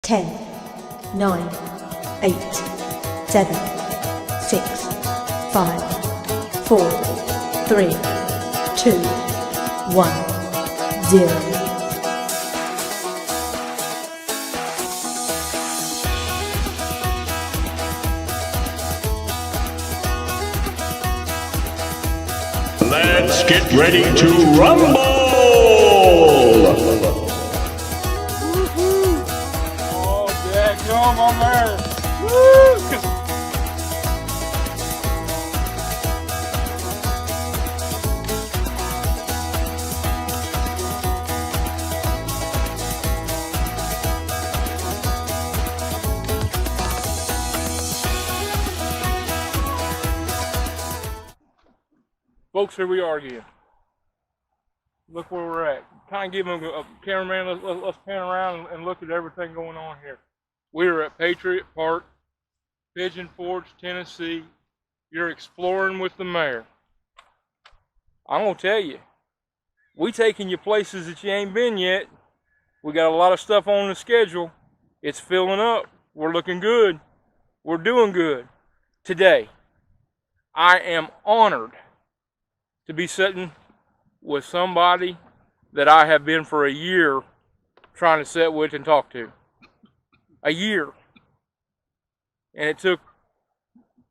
10, 9, 8, 7, 6, 5, 4, 3, 2, 1, 0. Let's get ready to rumble! Oh, yeah, come on there. Woo! Folks, here we are again. Look where we're at. Kind of give them a cameraman, let's pan around and look at everything going on here. We're at Patriot Park, Pigeon Forge, Tennessee. You're exploring with the mayor. I'm going to tell you, we taking you places that you ain't been yet. We got a lot of stuff on the schedule. It's filling up. We're looking good. We're doing good. Today, I am honored to be sitting with somebody that I have been for a year trying to sit with and talk to. A year. And it took,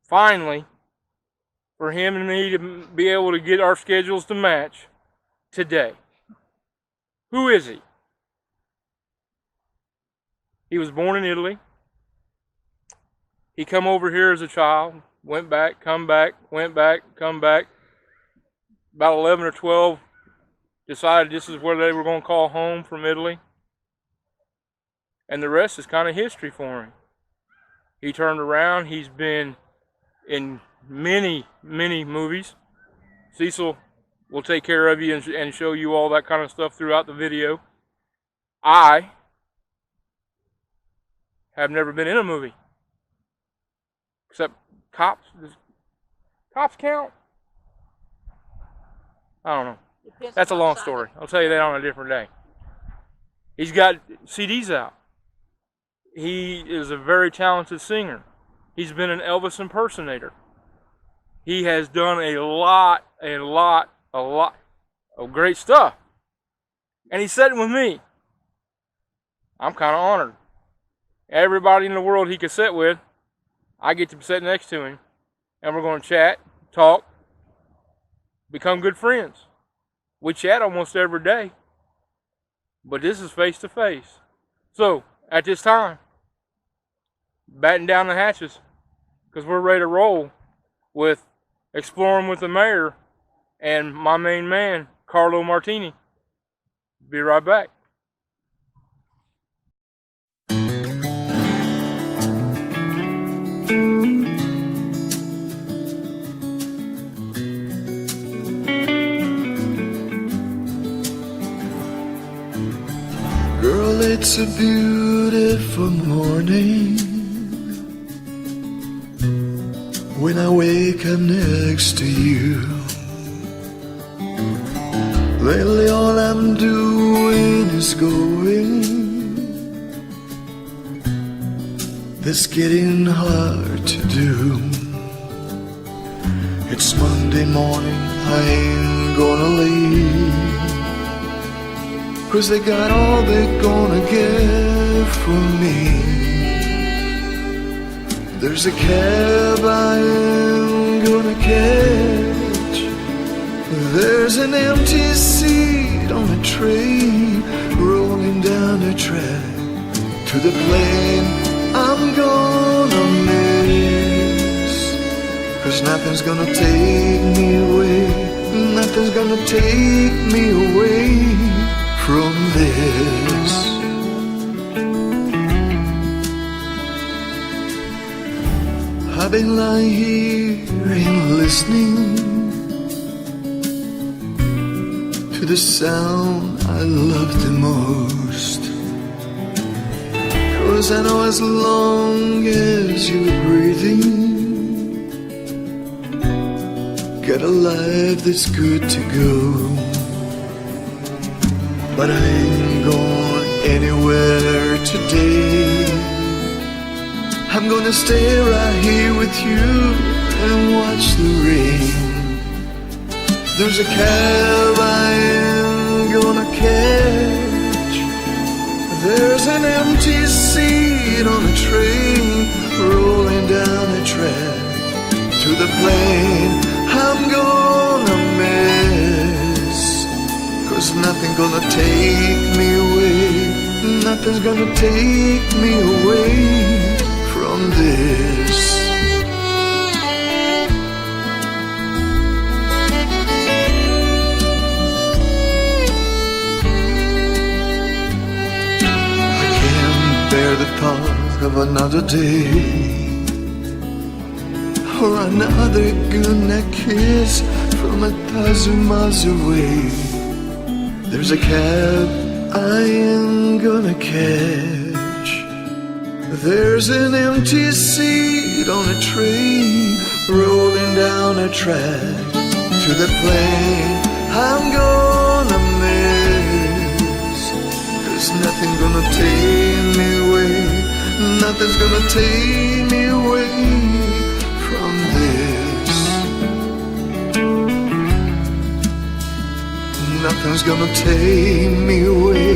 finally, for him and me to be able to get our schedules to match today. Who is he? He was born in Italy. He come over here as a child, went back, come back, went back, come back. About 11 or 12, decided this is where they were going to call home from Italy. And the rest is kind of history for him. He turned around. He's been in many, many movies. Cecil will take care of you and show you all that kind of stuff throughout the video. I have never been in a movie. Except Cops. Does Cops count? I don't know. That's a long story. I'll tell you that on a different day. He's got CDs out. He is a very talented singer. He's been an Elvis impersonator. He has done a lot of great stuff. And he's sitting with me. I'm kind of honored. Everybody in the world he could sit with, I get to sit next to him. And we're going to chat, talk, become good friends. We chat almost every day, but this is face to face. So at this time, batten down the hatches, because we're ready to roll with Exploring with the Mayor and my main man, Carlo Martini. Be right back. Girl, it's a beautiful morning when I wake up next to you. Lately all I'm doing is going. That's getting hard to do. It's Monday morning, I ain't gonna leave, 'cause they got all they're gonna get from me. There's a cab I am gonna catch. There's an empty seat on a train rolling down the track to the plane I'm gonna miss. 'Cause nothing's gonna take me away, nothing's gonna take me away from this. I've been lying here and listening to the sound I love the most. 'Cause I know as long as you're breathing, got a life that's good to go. But I ain't gonna anywhere today. I'm gonna stay right here with you and watch the rain. There's a cab I am gonna catch. There's an empty seat on a train rolling down a track to the plane I'm gonna miss. 'Cause nothing's gonna take me away. Nothing's gonna take me away from this. I can't bear the thought of another day or another goodnight kiss from 1,000 miles away. There's a cab I am gonna catch. There's an empty seat on a train rolling down a track to the plane I'm gonna miss. 'Cause nothing's gonna take me away. Nothing's gonna take me away from this. Nothing's gonna take me away.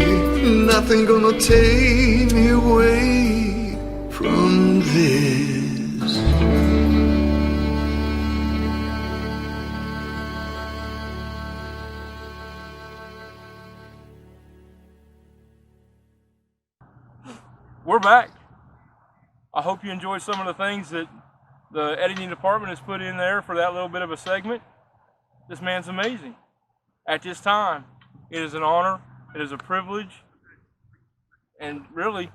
Nothing's gonna take me away from this. We're back. I hope you enjoyed some of the things that the editing department has put in there for that little bit of a segment. This man's amazing. At this time, it is an honor, it is a privilege, and really,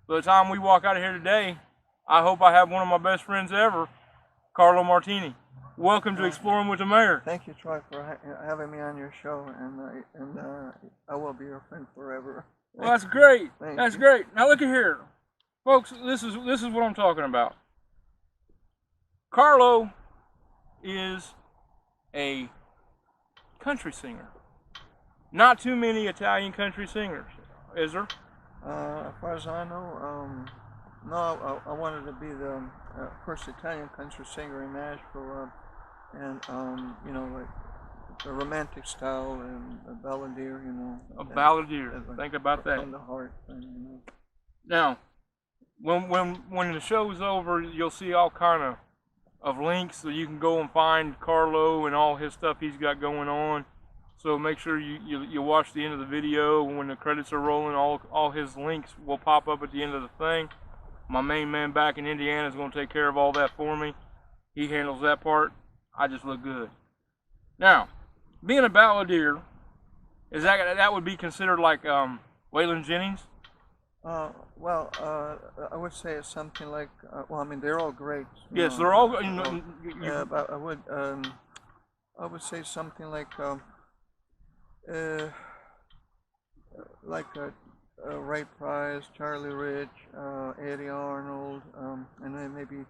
by the time we walk out of here today, I hope I have one of my best friends ever, Carlo Martini. Welcome to Exploring with the Mayor. Thank you, Troy, for having me on your show, and I will be your friend forever. Well, that's great. Thank That's you. great. Now look at here, folks. This is what I'm talking about. Carlo is a country singer. Not too many Italian country singers, is there? As far as I know, no. I wanted to be the first Italian country singer in Nashville, and you know, like the romantic style and a balladeer, you know. A balladeer. Like Think about that. from the heart, and, you know. Now, when the show's over, you'll see all kind of links so you can go and find Carlo and all his stuff he's got going on. So make sure you watch the end of the video. When the credits are rolling, all his links will pop up at the end of the thing. My main man back in Indiana is going to take care of all that for me. He handles that part. I just look good. Now, being a balladeer, is that would be considered like Waylon Jennings? Well, I would say it's something like, well, I mean, they're all great. Yes, they're all. Yeah, but I would say something like Ray Price, Charlie Rich, Eddie Arnold, and then maybe,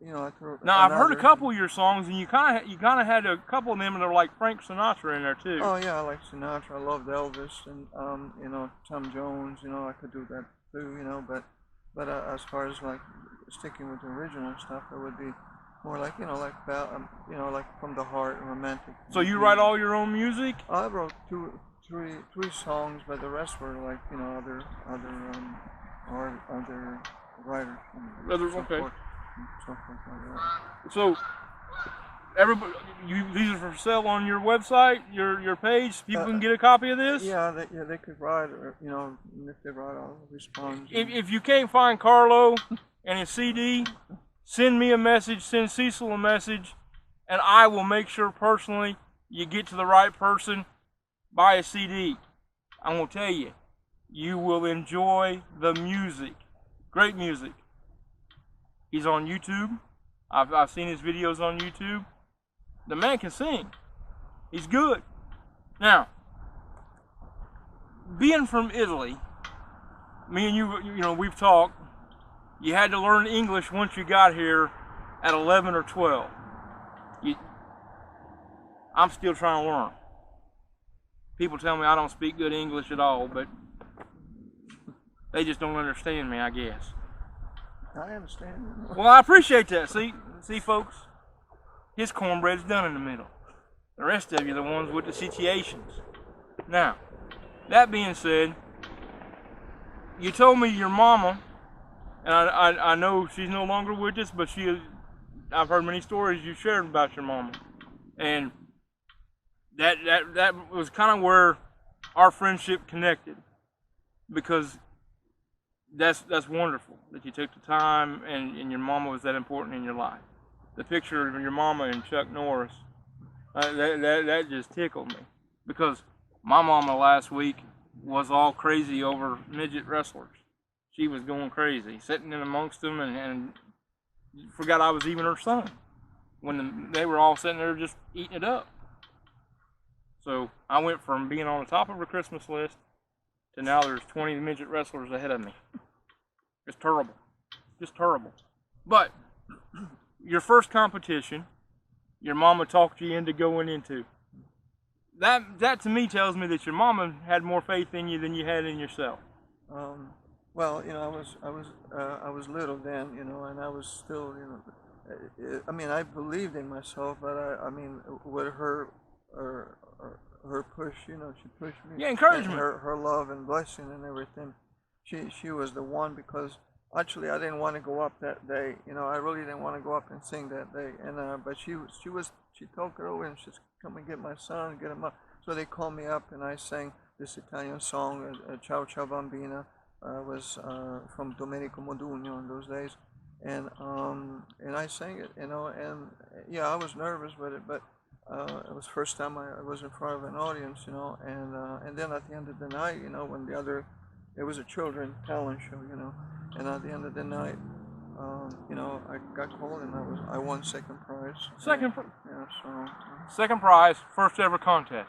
you know. Now I've heard a couple of your songs, and you kind of had a couple of them, and they're like Frank Sinatra in there too. Oh yeah, I like Sinatra. I loved Elvis, and you know, Tom Jones. You know, I could do that too. You know, but as far as like sticking with the original stuff, it would be more like, you know, like like from the heart, romantic. So you write all your own music? I wrote three songs, but the rest were like, you know, other writers. Okay. So forth like that. So everybody, these are for sale on your website, your page. People can get a copy of this. Yeah, they could write, or you know, if they write, I'll respond. If you can't find Carlo and his CD, send me a message. Send Cecil a message, and I will make sure personally you get to the right person. Buy a CD. I'm gonna tell you, you will enjoy the music. Great music. He's on YouTube. I've seen his videos on YouTube. The man can sing. He's good. Now, being from Italy, me and you know, we've talked. You had to learn English once you got here at 11 or 12. I'm still trying to learn. People tell me I don't speak good English at all, but They just don't understand me, I guess. I understand. Well, I appreciate that. See, folks, his cornbread's done in the middle. The rest of you are the ones with the situations. Now, that being said, you told me your mama, and I know she's no longer with us, but I've heard many stories you shared about your mama, and that was kind of where our friendship connected, because that's wonderful that you took the time and your mama was that important in your life. The picture of your mama and Chuck Norris, that just tickled me, because my mama last week was all crazy over midget wrestlers. She was going crazy, sitting in amongst them, and forgot I was even her son when they were all sitting there just eating it up. So I went from being on the top of her Christmas list to now there's 20 midget wrestlers ahead of me. It's terrible. Just terrible. But your first competition, your mama talked you into going into. That to me tells me that your mama had more faith in you than you had in yourself. Well, you know, I was little then, you know, and I was still, you know, I mean, I believed in myself, but I mean, with her push, you know, she pushed me. Yeah, encouragement. Her love and blessing and everything. She was the one, because actually I didn't want to go up that day. You know, I really didn't want to go up and sing that day. And but she told Carlo and she said, come and get my son, get him up. So they called me up and I sang this Italian song, Ciao Ciao Bambina, was from Domenico Modugno in those days. And I sang it, you know, and yeah, I was nervous with it, but it was the first time I was in front of an audience, you know, and then at the end of the night, you know, when it was a children talent show, you know, and at the end of the night, you know, I got called and I won second prize. Yeah, so. Second prize, first ever contest.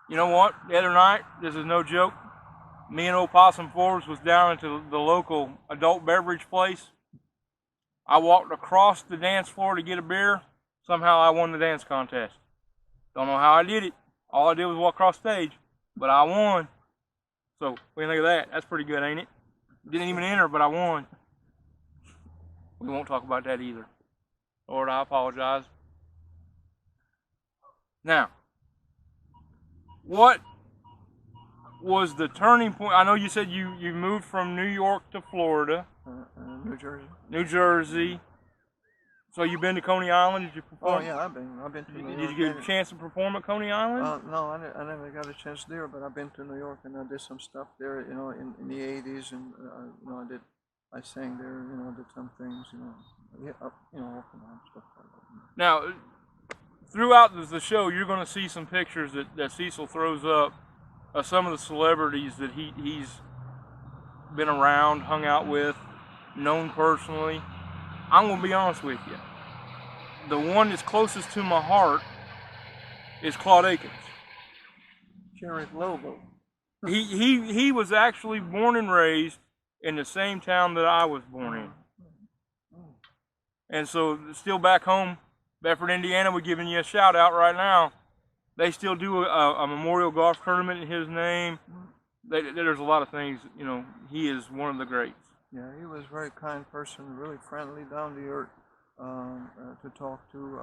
You know what? The other night, this is no joke, me and old Possum Forbes was down into the local adult beverage place. I walked across the dance floor to get a beer. Somehow I won the dance contest. Don't know how I did it. All I did was walk across stage, but I won. So, what do you think of that? That's pretty good, ain't it? Didn't even enter, but I won. We won't talk about that either. Lord, I apologize. Now, what was the turning point? I know you said you moved from New York to Florida. New Jersey. New Jersey. So you've been to Coney Island? Did you perform? Oh yeah, I've been to New York. Did you get a chance to perform at Coney Island? No, I never got a chance there, but I've been to New York and I did some stuff there, you know, in the '80s, and you know, I sang there, you know, did some things, you know, off and on, stuff like that. Now, throughout the show, you're going to see some pictures that Cecil throws up of some of the celebrities that he's been around, hung out with, known personally. I'm going to be honest with you. The one that's closest to my heart is Claude Akins. Jared Lobo. He was actually born and raised in the same town that I was born in. And so, still back home, Bedford, Indiana, we're giving you a shout out right now. They still do a memorial golf tournament in his name. There's a lot of things, you know, he is one of the greats. Yeah, he was a very kind person, really friendly, down to earth to talk to,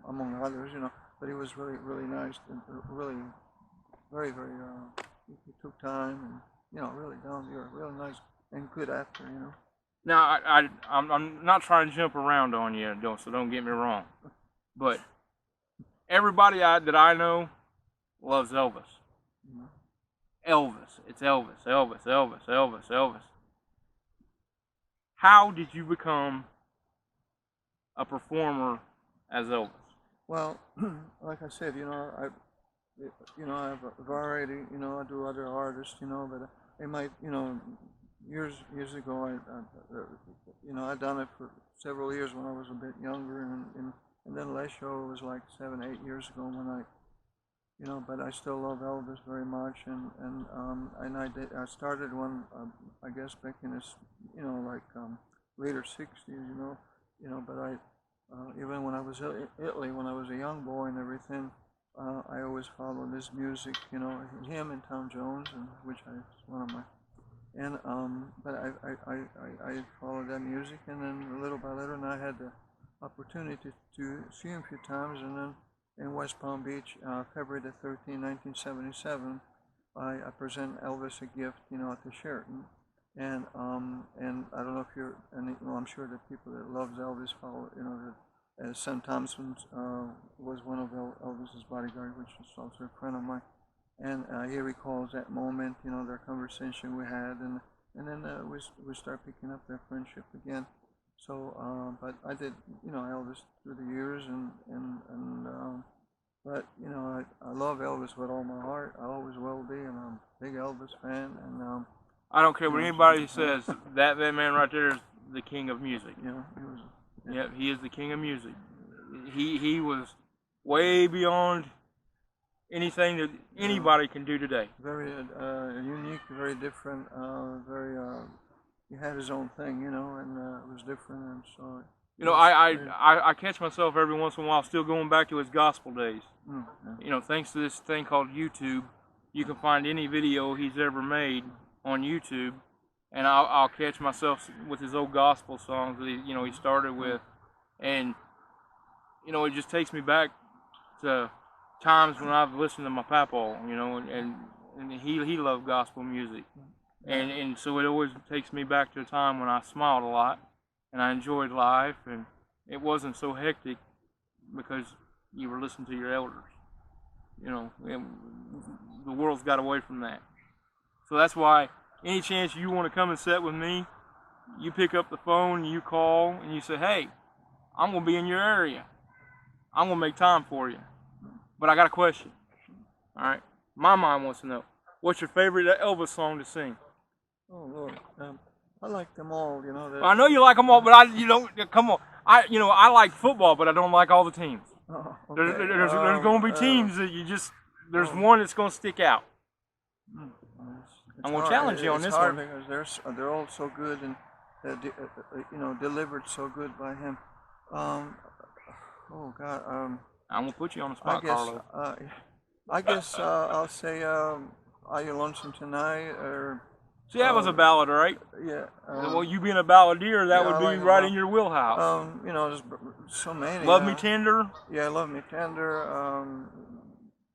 among others, you know. But he was really, really nice, and really, very, very. He took time, and you know, really down to earth, really nice and good actor, you know. Now, I'm not trying to jump around on you, so don't get me wrong, but everybody that I know loves Elvis. Mm-hmm. Elvis, it's Elvis, Elvis, Elvis, Elvis, Elvis. How did you become a performer as Elvis? Well, like I said, you know, I have a variety. You know, I do other artists. You know, but they might, you know, years ago, you know, I done it for several years when I was a bit younger, and then last show was like 7, 8 years ago when I, you know, but I still love Elvis very much, and I started one, I guess back in this, you know, like later '60s, you know, but I even when I was in Italy, when I was a young boy and everything, I always followed his music, you know, him and Tom Jones, and which is one of my But I followed that music, and then little by little, and I had the opportunity to see him a few times, and then in West Palm Beach, February the 13th, 1977, I present Elvis a gift, at the Sheraton, and I don't know if you're, and I'm sure that people that loves Elvis follow, that Sam Thompson was one of Elvis's bodyguards, which is also a friend of mine. And he recalls that moment, their conversation we had, and then we start picking up their friendship again. So, but I did, Elvis through the years, but I love Elvis with all my heart. I always will be, and I'm a big Elvis fan. And I don't care what anybody says. That man right there is the king of music. Yeah, he was. Yeah, he is the king of music. He was way beyond anything that anybody can do today. Very unique, very different, he had his own thing, and it was different, and so. I catch myself every once in a while still going back to his gospel days. Yeah. Thanks to this thing called YouTube, you can find any video he's ever made on YouTube, and I'll catch myself with his old gospel songs that he started with, and it just takes me back to times when I've listened to my papa, and he loved gospel music, and so it always takes me back to a time when I smiled a lot, and I enjoyed life, and it wasn't so hectic because you were listening to your elders. The world's got away from that. So that's why any chance you want to come and sit with me, you pick up the phone, you call, and you say, hey, I'm going to be in your area. I'm going to make time for you. But I got a question. All right? My mom wants to know, what's your favorite Elvis song to sing? Oh, Lord. I like them all, I know you like them all, but come on. I like football, but I don't like all the teams. Oh, okay. There's going to be teams that there's one that's going to stick out. I'm going to challenge you on this one. Because they're all so good and, delivered so good by him. Oh, God. I'm going to put you on the spot, Carlo. I guess I'll say, Are You Lonesome Tonight? Or See, that was a ballad, right? Yeah. Well, you being a balladeer, that would be right in your wheelhouse. There's so many. Love Me Tender? Yeah, Love Me Tender.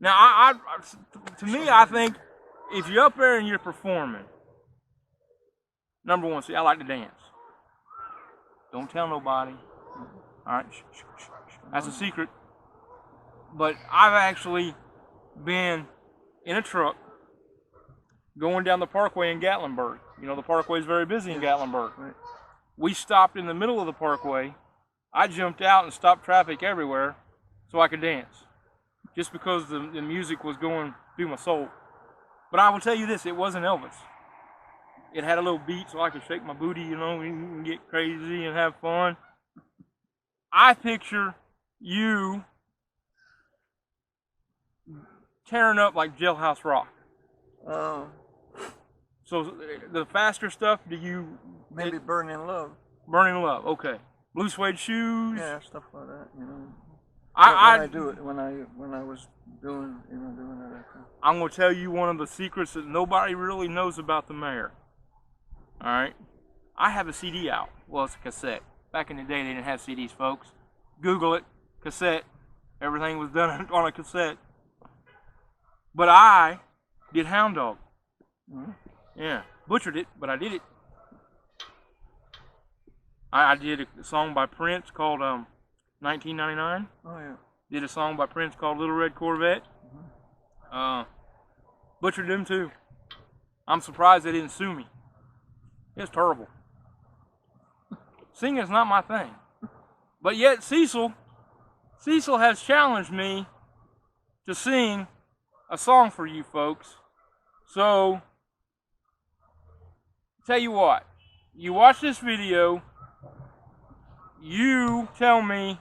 Now, to me, I think if you're up there and you're performing, number one, see, I like to dance. Don't tell nobody. All right? Shh. That's a secret. But I've actually been in a truck going down the parkway in Gatlinburg. The parkway is very busy in Gatlinburg. Right. We stopped in the middle of the parkway. I jumped out and stopped traffic everywhere so I could dance, just because the music was going through my soul. But I will tell you this, it wasn't Elvis. It had a little beat so I could shake my booty, and get crazy and have fun. I picture you tearing up like Jailhouse Rock. Oh. So the faster stuff, do you... Maybe Burning Love. Burning Love, okay. Blue suede shoes. Yeah, stuff like that, When I was doing that. I'm going to tell you one of the secrets that nobody really knows about the mayor. All right? I have a CD out. Well, it's a cassette. Back in the day, they didn't have CDs, folks. Google it. Cassette. Everything was done on a cassette. But I did Hound Dog. Mm-hmm. Yeah. Butchered it, but I did it. I did a song by Prince called 1999. Oh, yeah. Did a song by Prince called Little Red Corvette. Mm-hmm. Butchered them too. I'm surprised they didn't sue me. It's terrible. Singing's not my thing. But yet Cecil has challenged me to sing a song for you folks. So, tell you what, you watch this video, you tell me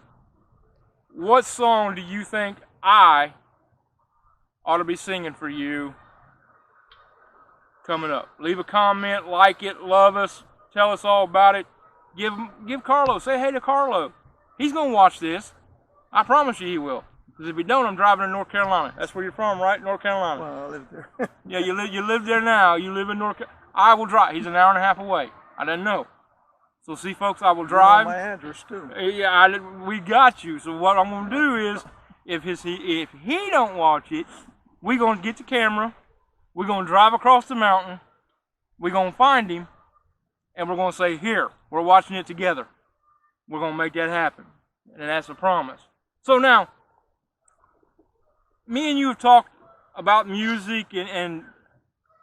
what song do you think I ought to be singing for you coming up. Leave a comment, like it, love us, tell us all about it. Give Carlo, say hey to Carlo. He's going to watch this. I promise you he will. Because if you don't, I'm driving to North Carolina. That's where you're from, right? North Carolina. Well, I live there. Yeah, you live there now. You live in North Carolina. I will drive. He's an hour and a half away. I didn't know. So see, folks, I will drive. You know my address too. Yeah, we got you. So what I'm gonna do is, if he don't watch it, we're gonna get the camera. We're gonna drive across the mountain. We're gonna find him, and we're gonna say, "Here, we're watching it together." We're gonna make that happen, and that's a promise. So now, me and you have talked about music, and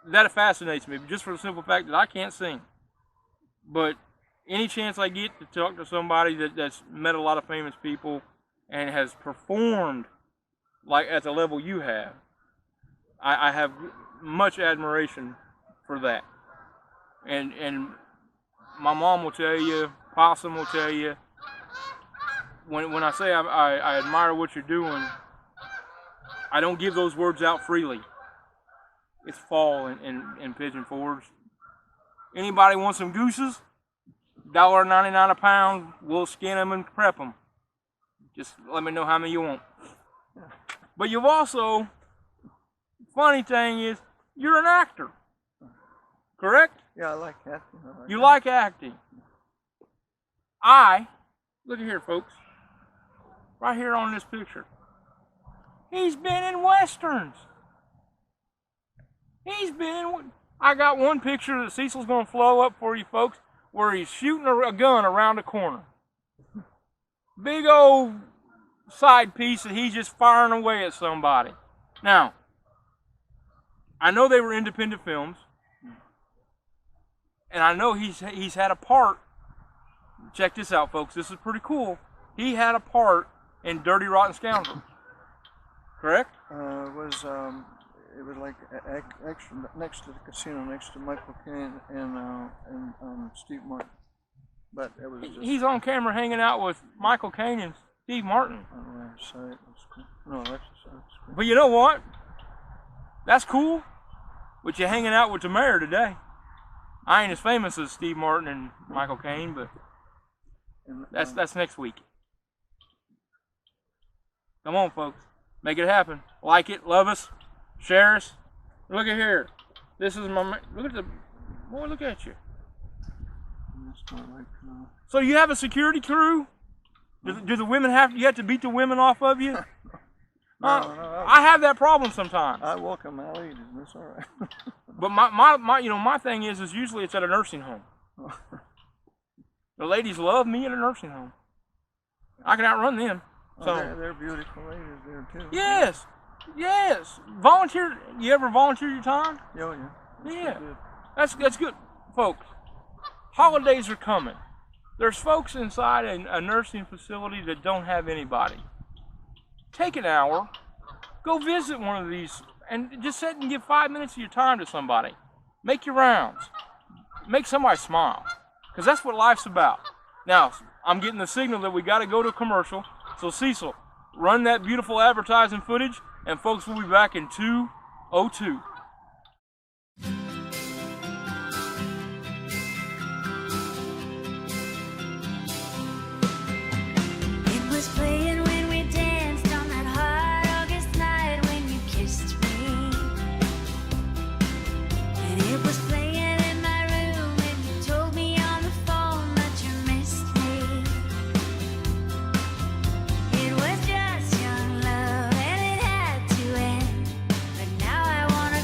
that fascinates me, just for the simple fact that I can't sing. But any chance I get to talk to somebody that's met a lot of famous people and has performed like at the level you have, I have much admiration for that. And my mom will tell you, Possum will tell you, when I say I admire what you're doing, I don't give those words out freely. It's fall in Pigeon Forge. Anybody want some gooses? $1.99 a pound. We'll skin them and prep them. Just let me know how many you want. But you've also, funny thing is, you're an actor. Correct? Yeah, I like acting. You like acting. Look at here, folks. Right here on this picture. He's been in westerns. I got one picture that Cecil's going to flow up for you folks, where he's shooting a gun around a corner. Big old side piece that he's just firing away at somebody. Now, I know they were independent films, and I know he's had a part. Check this out, folks. This is pretty cool. He had a part in Dirty Rotten Scoundrels. Correct? It was like extra next to the casino, next to Michael Caine and Steve Martin. But it was just... He's on camera hanging out with Michael Caine and Steve Martin. No, that's cool. But you know what? That's cool. But you're hanging out with the mayor today. I ain't as famous as Steve Martin and Michael Caine, but that's next week. Come on, folks. Make it happen. Like it, love us, share us. Look at here. This is my... Look at the... Boy, look at you. So you have a security crew? Do the women you have to beat the women off of you? No, I have that problem sometimes. I walk on my ladies, and it's all right. But my thing is usually it's at a nursing home. The ladies love me at a nursing home. I can outrun them. So they're beautiful ladies there too. Yes. Volunteer. You ever volunteer your time? Oh yeah. Yeah. That's good, folks. Holidays are coming. There's folks inside a nursing facility that don't have anybody. Take an hour, go visit one of these, and just sit and give 5 minutes of your time to somebody. Make your rounds. Make somebody smile, because that's what life's about. Now, I'm getting the signal that we got to go to a commercial. So Cecil, run that beautiful advertising footage, and folks, will be back in 2:02. It was playing when we danced on that hot August night when you kissed me. And it was playing in my room when you told me on the phone that you missed me. It was just young love and it had to end. But now I wanna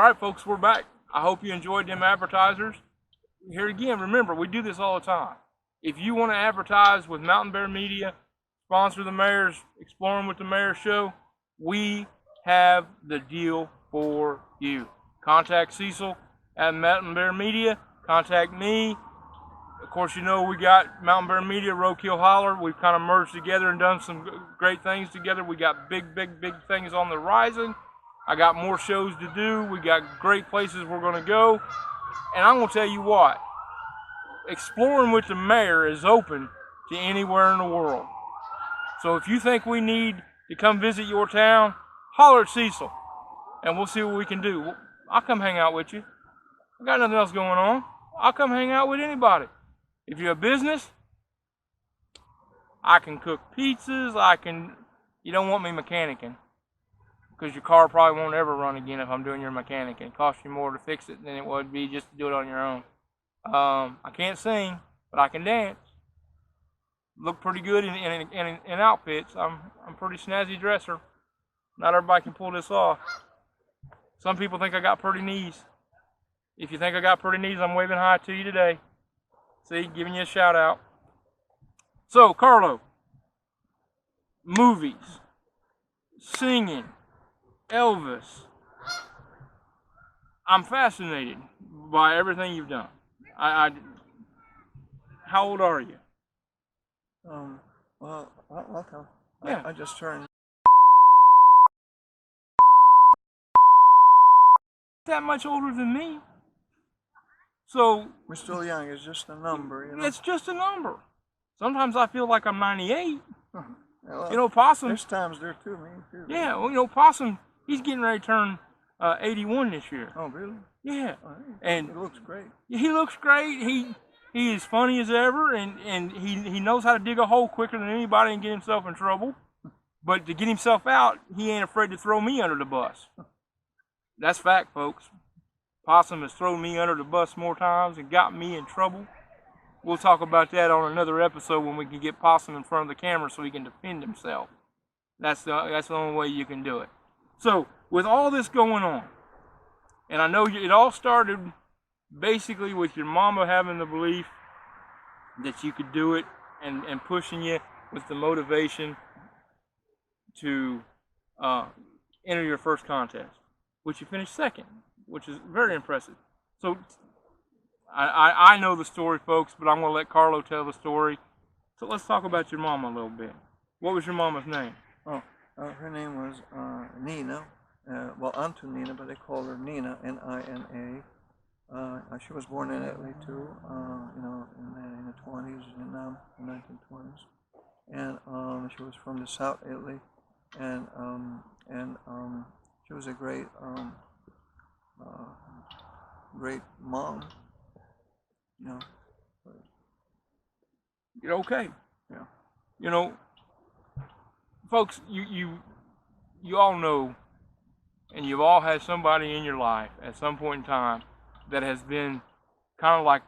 right, folks, we're back. I hope you enjoyed them advertisers. Here again, remember, we do this all the time. If you want to advertise with Mountain Bear Media, sponsor the Mayor's Exploring with the Mayor show, we have the deal for you. Contact Cecil at Mountain Bear Media. Contact me. Of course, you know we got Mountain Bear Media, Roadkill Holler. We've kind of merged together and done some great things together. We got big things on the horizon. I got more shows to do. We got great places we're going to go. And I'm going to tell you what, Exploring with the Mayor is open to anywhere in the world. So if you think we need to come visit your town, holler at Cecil, and we'll see what we can do. I'll come hang out with you. I got nothing else going on. I'll come hang out with anybody. If you're a business, I can cook pizzas. You don't want me mechanicking, because your car probably won't ever run again if I'm doing your mechanicking. It costs you more to fix it than it would be just to do it on your own. I can't sing, but I can dance. Look pretty good in outfits. I'm a pretty snazzy dresser. Not everybody can pull this off. Some people think I got pretty knees. If you think I got pretty knees, I'm waving hi to you today. See, giving you a shout out. So, Carlo, movies, singing, Elvis. I'm fascinated by everything you've done. How old are you? Well, I'll tell. Yeah. I just turned. That much older than me. So We're still young. It's just a number, you know. it's just a number. Sometimes I feel like I'm 98. Well, You know, Possum. there's times there too, me too. Yeah, well, you know, Possum. He's getting ready to turn 81 this year. Oh, really? Yeah, All right. and It looks great. he looks great. He is funny as ever, and he knows how to dig a hole quicker than anybody and get himself in trouble. But to get himself out, he ain't afraid to throw me under the bus. That's fact, folks. Possum has thrown me under the bus more times and got me in trouble. We'll talk about that on another episode when we can get Possum in front of the camera so he can defend himself. That's the only way you can do it. So, with all this going on, and I know it all started basically with your mama having the belief that you could do it and pushing you with the motivation to enter your first contest, which you finished second, which is very impressive. So I know the story, folks, but I'm going to let Carlo tell the story. So let's talk about your mama a little bit. What was your mama's name? Oh, her name was Nina. Well, Antonina, but they call her Nina, Nina. She was born in Italy too, you know, in the 20s, in the 1920s, and she was from the South Italy, and she was a great mom, you know. You're okay. Yeah. You know, folks, you all know, and you've all had somebody in your life at some point in time that has been kind of like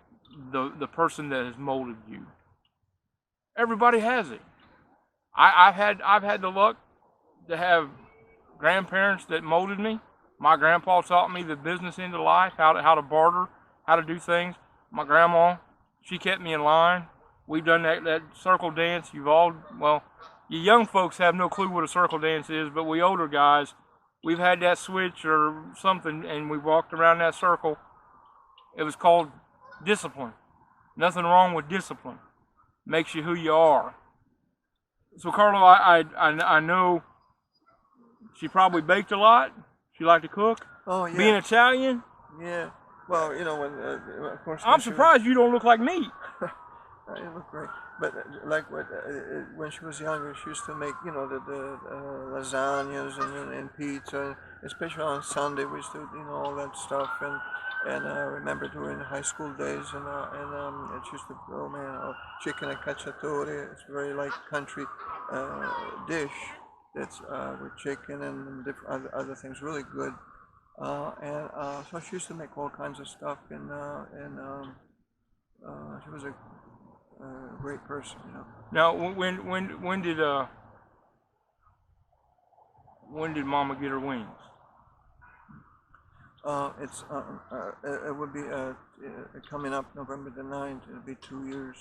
the person that has molded you. Everybody has it. I've had the luck to have grandparents that molded me. My grandpa taught me the business end of life, how to barter, how to do things. My grandma, she kept me in line. We've done that circle dance. You young folks have no clue what a circle dance is, but we older guys, we've had that switch or something, and we walked around that circle. It was called discipline. Nothing wrong with discipline. Makes you who you are. So Carlo, I know she probably baked a lot. She liked to cook. Oh yeah. Being Italian. Yeah. Well, you know, when of course. I'm surprised you don't look like me. It looked great, but when she was younger, she used to make, you know, the lasagnas and pizza, especially on Sunday. We used to, you know, all that stuff, and I remember during high school days, and she used to, oh man, chicken and cacciatore. It's very like country dish that's with chicken and different other things, really good. So she used to make all kinds of stuff, and she was a great person, you know. Now, when did Mama get her wings? It would be coming up November the 9th. It'll be 2 years.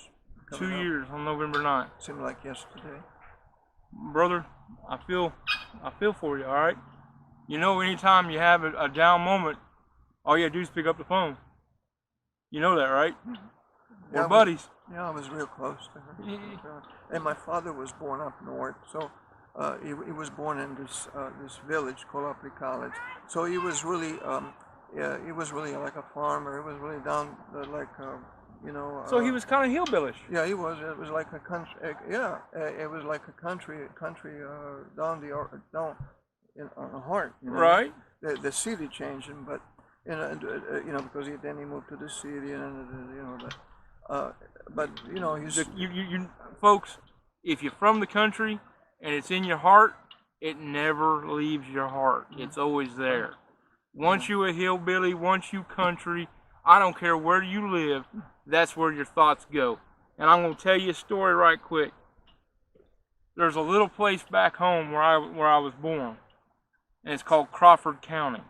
2 years on November 9th. Seemed like yesterday. Brother, I feel for you, all right? You know, anytime you have a down moment, all you have to do is pick up the phone. You know that, right? We're buddies. Yeah, I was real close to her. And my father was born up north, so he was born in this village called Upper College. So he was really he was really like a farmer. He was really down So he was kind of hillbillish. Yeah, he was. It was like a country. It was like a country down on the heart. You know? Right. The city changed him, but because then he moved to the city and but he's You folks, if you're from the country and it's in your heart, it never leaves your heart. It's always there. Once you a hillbilly, once you country, I don't care where you live, that's where your thoughts go. And I'm going to tell you a story right quick. There's a little place back home where I was born, and it's called Crawford County.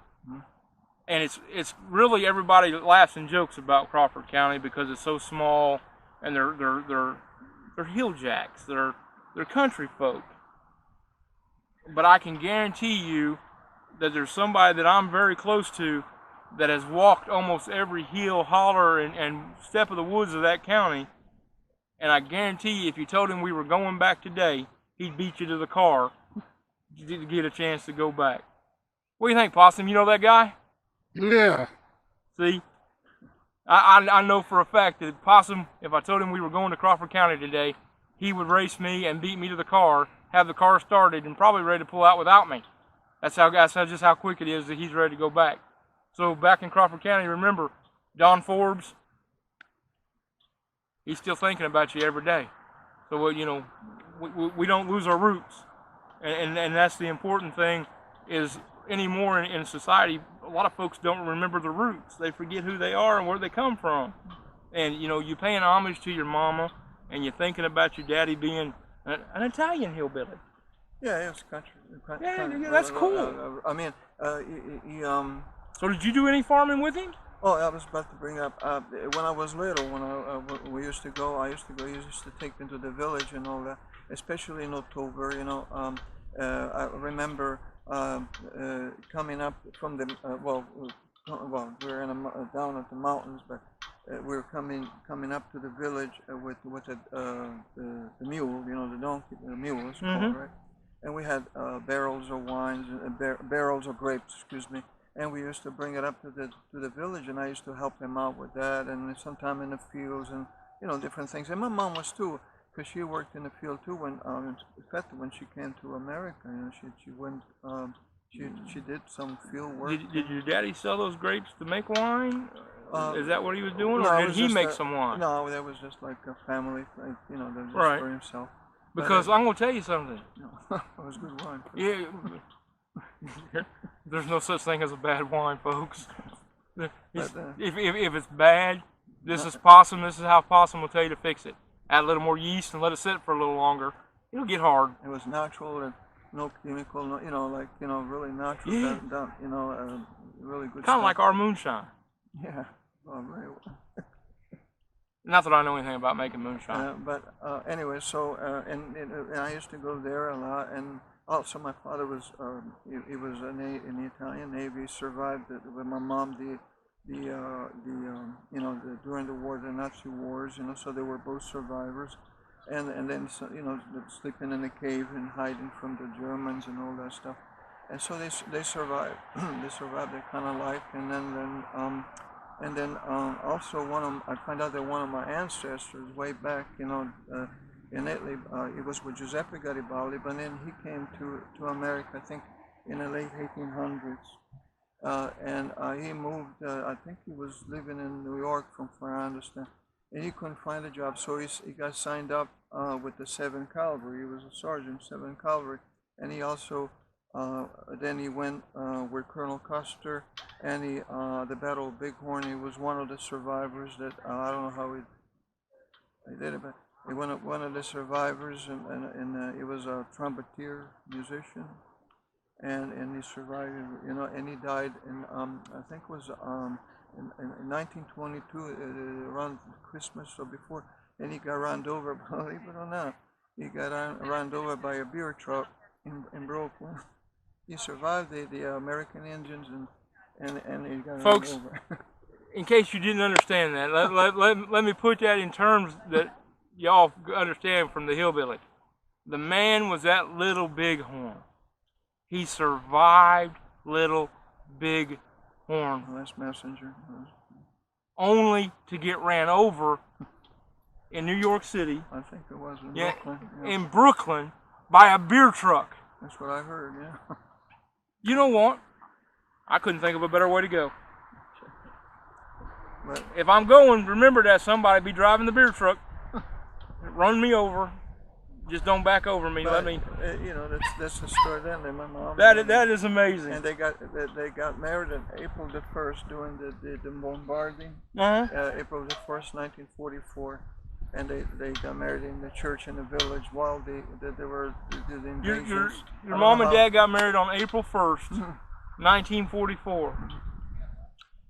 And it's really, everybody laughs and jokes about Crawford County because it's so small, and they're hill jacks, they're country folk. But I can guarantee you that there's somebody that I'm very close to that has walked almost every hill, holler, and step of the woods of that county. And I guarantee you, if you told him we were going back today, he'd beat you to the car to get a chance to go back. What do you think, Possum? You know that guy? Yeah. See? I know for a fact that Possum, if I told him we were going to Crawford County today, he would race me and beat me to the car, have the car started, and probably ready to pull out without me. That's just how quick it is that he's ready to go back. So back in Crawford County, remember, Don Forbes, he's still thinking about you every day. So, we don't lose our roots. And that's the important thing is anymore in society, a lot of folks don't remember the roots. They forget who they are and where they come from. And, you're paying homage to your mama and you're thinking about your daddy being an Italian hillbilly. Yeah, it's country. Yeah, that's cool. I mean, So did you do any farming with him? Oh, I was about to bring up when I was little. When we used to go, he used to take me to the village and all that, especially in October. I remember coming up from the we're down at the mountains, but we were coming up to the village with the mule, the donkey, the mule is called, right? And we had barrels of wines, barrels of grapes, excuse me. And we used to bring it up to the village, and I used to help him out with that, and sometime in the fields, and different things. And my mom was too, because she worked in the field too. When when she came to America, she went, she did some field work. Did your daddy sell those grapes to make wine? Is that what he was doing, no, or did he make some wine? No, that was just like a family, that was just Right. for himself. Because I'm gonna tell you something. It was good wine. Yeah. There's no such thing as a bad wine, folks. If it's bad, this is Possum. This is how Possum will tell you to fix it. Add a little more yeast and let it sit for a little longer. It'll get hard. It was natural and no chemical. Really natural. Yeah. Really good. Kind of like our moonshine. Yeah. Well, very well. Not that I know anything about making moonshine. Anyway, so and I used to go there a lot, and also my father was he was in the Italian Navy. He survived with my mom during the war, the Nazi wars. So they were both survivors, and then sleeping in a cave and hiding from the Germans and all that stuff, and so they survived. They survived that kind of life, and then also I find out that one of my ancestors way back, in Italy, it was with Giuseppe Garibaldi, but then he came to America, I think, in the late 1800s, and he moved. I think he was living in New York, from where I understand, and he couldn't find a job, so he got signed up with the 7th Cavalry. He was a sergeant, 7th Cavalry, and he also. Then he went with Colonel Custer, and the Battle of Bighorn. He was one of the survivors. That I don't know how he did it, but he one of the survivors, and he was a trumpeter musician. and he survived, you know, and he died in I think it was in 1922 around Christmas or before, and he got run over. Believe it or not, he got run over by a beer truck in Brooklyn. He survived the American Indians and he got Folks, run over. in case you didn't understand that, let me put that in terms that y'all understand from the hillbilly. The man was that Little Bighorn. He survived Little Bighorn Last messenger. only to get ran over in New York City, I think it was in yeah, Brooklyn. Yeah. in Brooklyn, by a beer truck. That's what I heard. Yeah. You know what? I couldn't think of a better way to go. But If I'm going, remember that somebody be driving the beer truck, run me over. Just don't back over me. but, Let me. you know, that's the story. Then my mom. That is amazing. And they got married on April the 1st during the bombarding. Uh-huh. April the 1st, 1944, and they got married in the church in the village while they were the invasions. Your mom and dad got married on April 1st, 1944.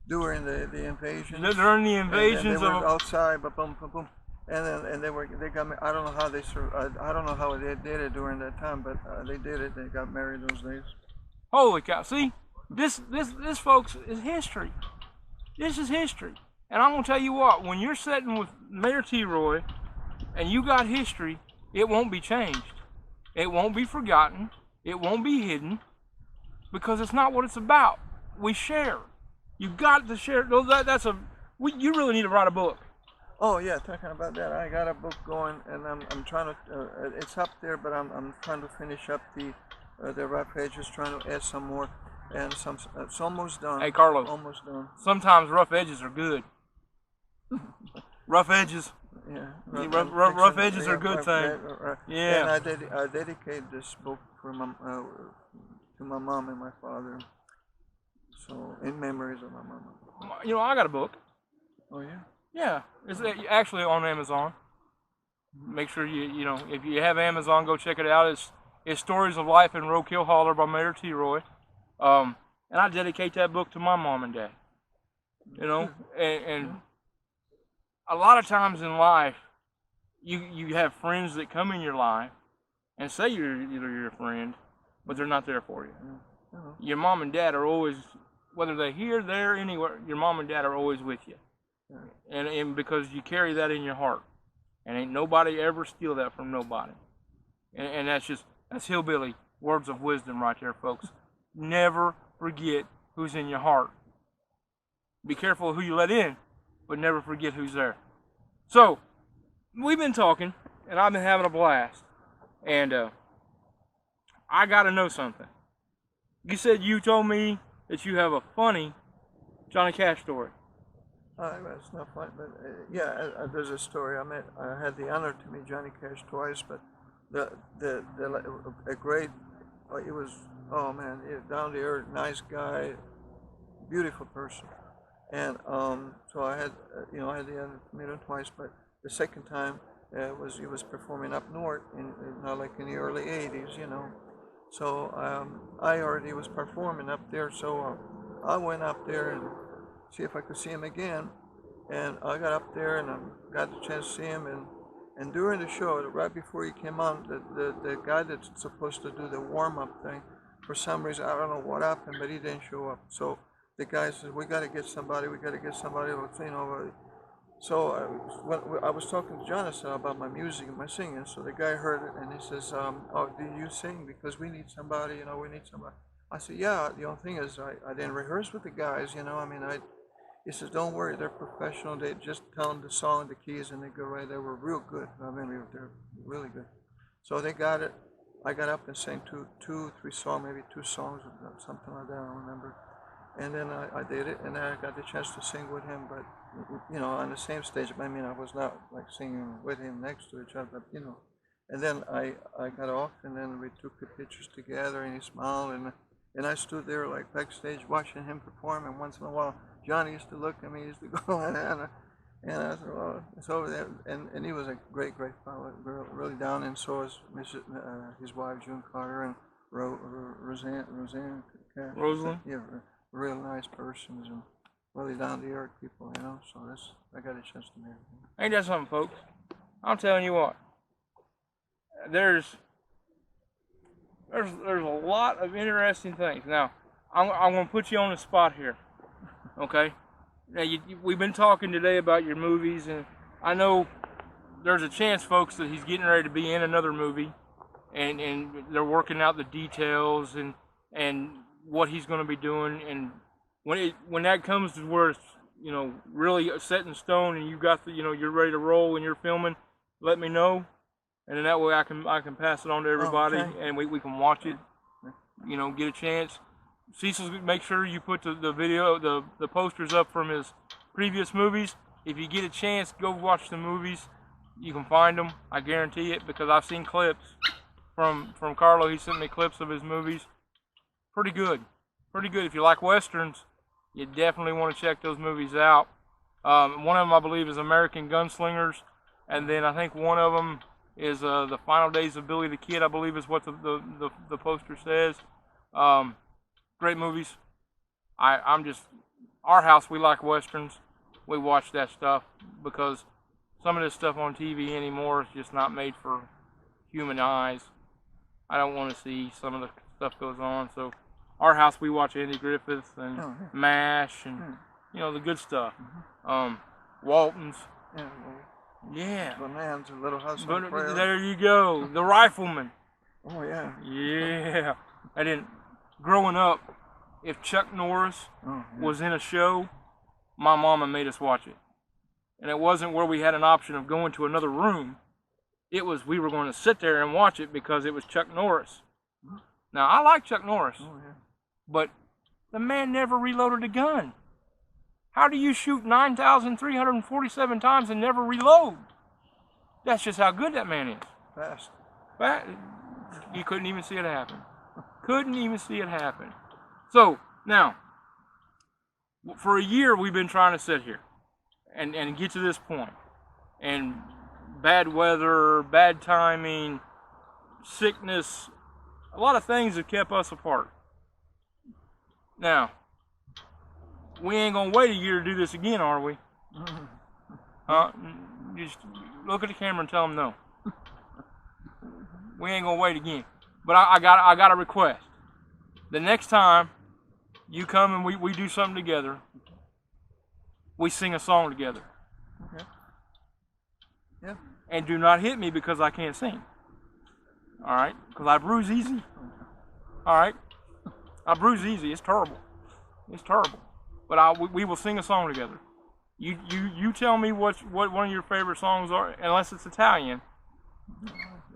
During the invasions. During the And invasions they were of. outside, but boom, boom, boom. And they got married. I don't know how I don't know how they did it during that time, but they did it. They got married those days. Holy cow! See, this folks is history. This is history, and I'm gonna tell you what. When you're sitting with Mayor T. Roy, and you got history, it won't be changed. It won't be forgotten. It won't be hidden, because it's not what it's about. We share. You got to share. You really need to write a book. Oh yeah, talking about that, I got a book going, and I'm trying to. It's up there, but I'm trying to finish up the rough edges, trying to add some more, and it's almost done. Hey, Carlos. Almost done. Sometimes rough edges are good. Rough edges. Yeah. Rough edges are a good thing. Yeah. And I dedicate this book to my mom and my father. So in memories of my mom. You know, I got a book. Oh yeah. Yeah, it's actually on Amazon. Make sure you know, if you have Amazon, go check it out. It's Stories of Life in Roadkill Holler by Mayor T. Roy. And I dedicate that book to my mom and dad. You know, and a lot of times in life, you have friends that come in your life and say you're your friend, but they're not there for you. Your mom and dad are always, whether they're here, there, anywhere, your mom and dad are always with you. And because you carry that in your heart. And ain't nobody ever steal that from nobody. And that's hillbilly words of wisdom right there, folks. Never forget who's in your heart. Be careful of who you let in, but never forget who's there. So, we've been talking, and I've been having a blast. And I got to know something. You told me that you have a funny Johnny Cash story. It's not funny, but there's a story. I had the honor to meet Johnny Cash twice, but a great. It was down to earth, nice guy, beautiful person, and so I had the honor to meet him twice. But the second time he was performing up north like in the early '80s, you know. So I already was performing up there, so I went up there and see if I could see him again, and I got up there and I got the chance to see him, and during the show, right before he came on, the guy that's supposed to do the warm-up thing, for some reason, I don't know what happened, but he didn't show up. So the guy said, we got to get somebody, you know. So I was talking to Jonathan about my music and my singing, so the guy heard it, and he says, oh, do you sing? Because we need somebody, you know, we need somebody. I said, yeah, the only thing is I didn't rehearse with the guys, you know, I mean, he says, don't worry, they're professional, they just tell them the song, the keys, and they go right. They were real good, I mean, they're really good. So they got it, I got up and sang two, 3 songs, maybe 2 songs, something like that, I don't remember. And then I did it, and then I got the chance to sing with him, but, you know, on the same stage. I mean, I was not, like, singing with him next to each other, but, you know. And then I got off, and then we took the pictures together, and he smiled, and I stood there, like, backstage watching him perform, and once in a while, Johnny used to look at me, he used to go, and I said, well, it's over there. And he was a great fellow, really down, and so was his wife, June Carter, and Roseanne. Rosalind? Yeah, real nice persons and really down to earth people, you know. So I got a chance to meet them. Ain't that something, folks? I'm telling you what. There's a lot of interesting things. Now, I'm going to put you on the spot here, okay? Now, we've been talking today about your movies, and I know there's a chance, folks, that he's getting ready to be in another movie, and they're working out the details and what he's going to be doing. And when that comes to where it's, you know, really set in stone, and you got the, you know, you're ready to roll and you're filming, let me know. And then that way I can pass it on to everybody, and we can watch it, you know, get a chance. Cecil, make sure you put the video, the posters up from his previous movies. If you get a chance, go watch the movies. You can find them, I guarantee it, because I've seen clips from Carlo. He sent me clips of his movies. Pretty good. Pretty good. If you like Westerns, you definitely want to check those movies out. One of them, I believe, is American Gunslingers, and then I think one of them is The Final Days of Billy the Kid, I believe is what the poster says. Great movies. I'm just, our house, we like Westerns. We watch that stuff because some of this stuff on TV anymore is just not made for human eyes. I don't want to see some of the stuff goes on. So our house, we watch Andy Griffith and MASH and, you know, the good stuff. Waltons. Yeah. Bonanza, Little House on But Prairie. there you go. The Rifleman. Oh, yeah. Yeah. And then growing up, if Chuck Norris was in a show, my mama made us watch it. And it wasn't where we had an option of going to another room. It was we were going to sit there and watch it because it was Chuck Norris. Now, I like Chuck Norris, but the man never reloaded a gun. How do you shoot 9,347 times and never reload? That's just how good that man is. Fast. You couldn't even see it happen. Couldn't even see it happen. So, now, for a year we've been trying to sit here and get to this point. And bad weather, bad timing, sickness, a lot of things have kept us apart. Now, we ain't gonna wait a year to do this again, are we? Just look at the camera and tell them no. We ain't gonna wait again. But I got a request. The next time you come and we do something together, we sing a song together. Okay. Yeah. And do not hit me because I can't sing. All right? Because I bruise easy. All right? I bruise easy. It's terrible. It's terrible. But we will sing a song together. You tell me what one of your favorite songs are, unless it's Italian.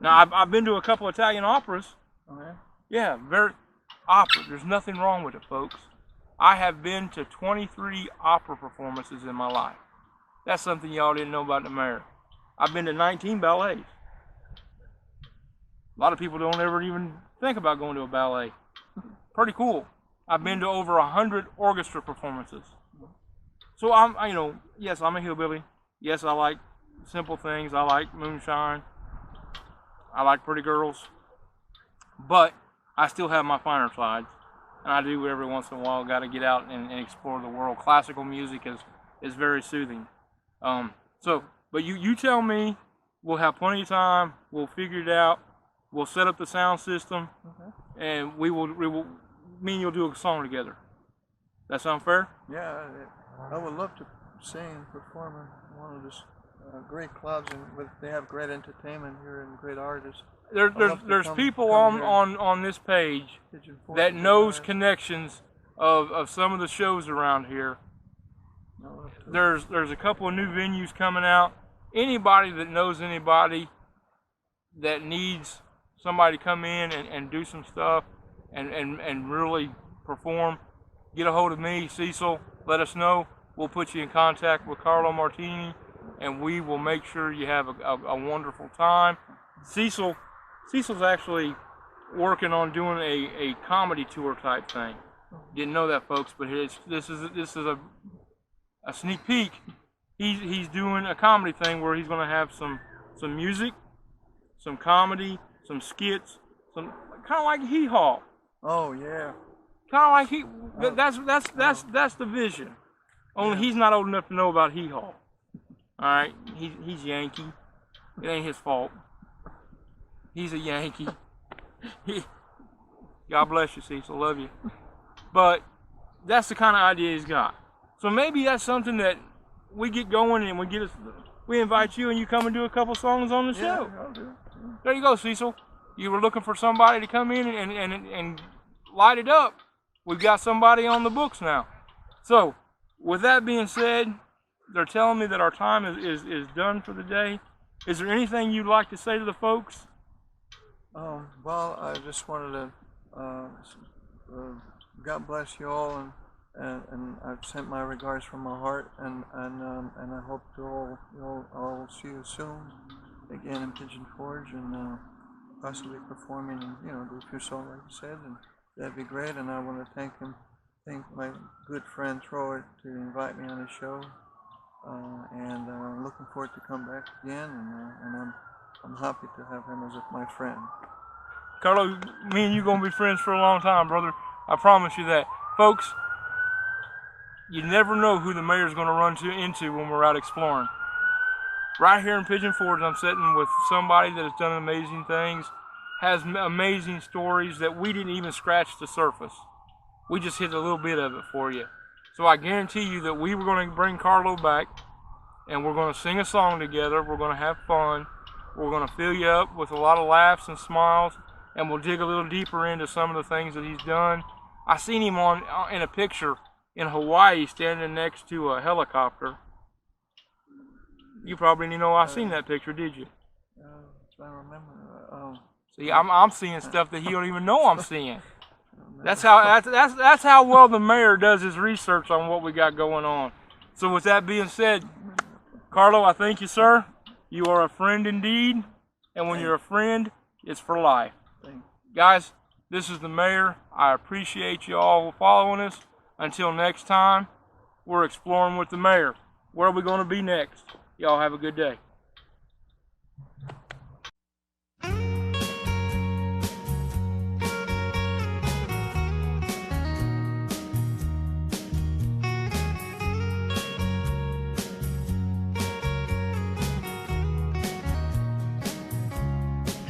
Now I've been to a couple Italian operas. Okay. Yeah, opera. There's nothing wrong with it, folks. I have been to 23 opera performances in my life. That's something y'all didn't know about America. I've been to 19 ballets. A lot of people don't ever even think about going to a ballet. Pretty cool. I've been to over 100 orchestra performances. So yes, I'm a hillbilly. Yes, I like simple things. I like moonshine. I like pretty girls. But I still have my finer sides. And I do every once in a while got to get out and explore the world. Classical music is very soothing. But you tell me, we'll have plenty of time. We'll figure it out. We'll set up the sound system, and we will. Me and you'll do a song together. That sound fair? Yeah, I would love to sing, perform in one of those great clubs, and they have great entertainment here and great artists. There's people on this page that knows connections of some of the shows around here. There's a couple of new venues coming out. Anybody that knows anybody that needs somebody to come in and do some stuff and really perform, get a hold of me, Cecil. Let us know. We'll put you in contact with Carlo Martini, and we will make sure you have a wonderful time. Cecil's actually working on doing a comedy tour type thing. Didn't know that, folks, but this is a sneak peek. He's doing a comedy thing where he's going to have some music, some comedy, some skits, some like Hee Haw. Oh yeah. Kind of like he. That's the vision. Only he's not old enough to know about Hee Haw. All right, he's Yankee. It ain't his fault. He's a Yankee. God bless you, Cecil. Love you. But that's the kind of idea he's got. So maybe that's something that we get going and we invite you and you come and do a couple songs on the show. Yeah, I'll do it. There you go, Cecil. You were looking for somebody to come in and light it up. We've got somebody on the books now. So, with that being said, they're telling me that our time is done for the day. Is there anything you'd like to say to the folks? Well, I just wanted to, God bless you all, and I've sent my regards from my heart, and I hope I'll see you soon again in Pigeon Forge, and possibly performing and do a few songs like you said, and that'd be great. And I want to thank my good friend Troy to invite me on his show, and I'm looking forward to come back again, and I'm happy to have him as my friend. Carlo, me and you gonna be friends for a long time, brother. I promise you that. Folks, you never know who the mayor's gonna run into when we're out exploring. Right here in Pigeon Forge, I'm sitting with somebody that has done amazing things, has amazing stories that we didn't even scratch the surface. We just hit a little bit of it for you. So I guarantee you that we were going to bring Carlo back, and we're going to sing a song together. We're going to have fun. We're going to fill you up with a lot of laughs and smiles, and we'll dig a little deeper into some of the things that he's done. I seen him in a picture in Hawaii standing next to a helicopter. You probably didn't know I seen that picture, did you? I remember. See, I'm seeing stuff that he don't even know I'm seeing. That's how well the mayor does his research on what we got going on. So with that being said, Carlo, I thank you, sir. You are a friend indeed, and when you're a friend, it's for life. Guys, this is the mayor. I appreciate you all following us. Until next time, we're exploring with the mayor. Where are we going to be next? Y'all have a good day.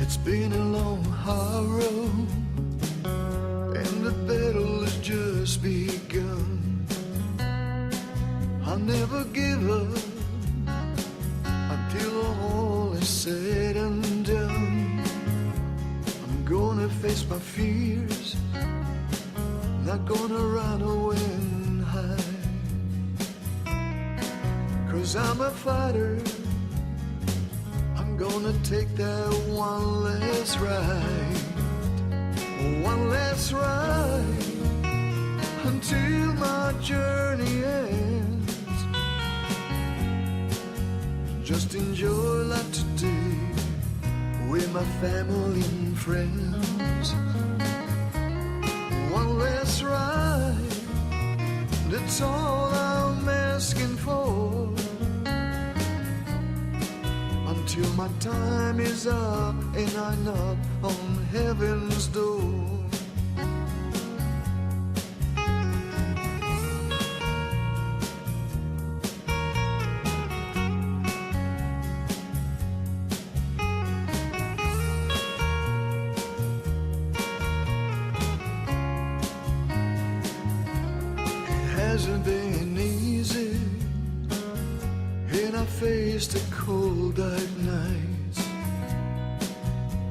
It's been a long, hard road, and the battle has just begun. I'll never give up until all is said and done. I'm gonna face my fears, not gonna run away and hide, 'cause I'm a fighter. I'm gonna take that one last ride, until my journey ends. Just enjoy life today with my family and friends. One last ride, that's all I'm asking for, until my time is up and I knock on heaven's door. Hasn't been easy, and I faced the cold dark nights,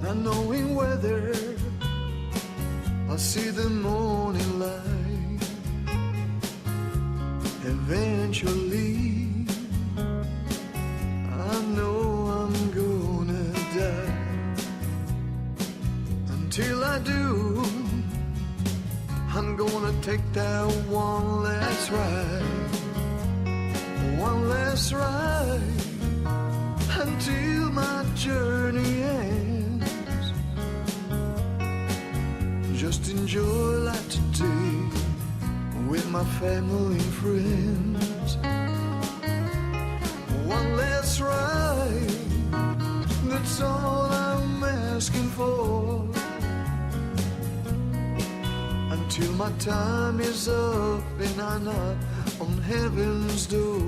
not knowing whether I'll see the morning light. Eventually, I know I'm gonna die. Until I do, I'm gonna take that one last ride, until my journey ends. Just enjoy life today with my family and friends. One last ride, that's all I'm asking for, till my time is up and I knock on heaven's door.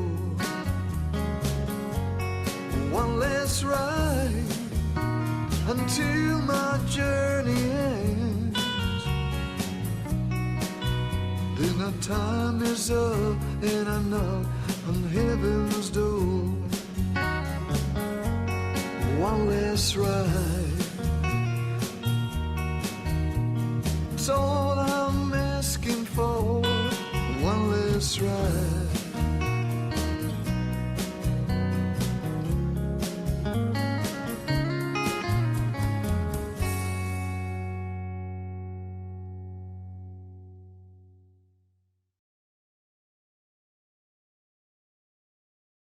One last ride until my journey ends. Then our time is up and I knock on heaven's door. One last ride, that's all I'm asking for. One last ride.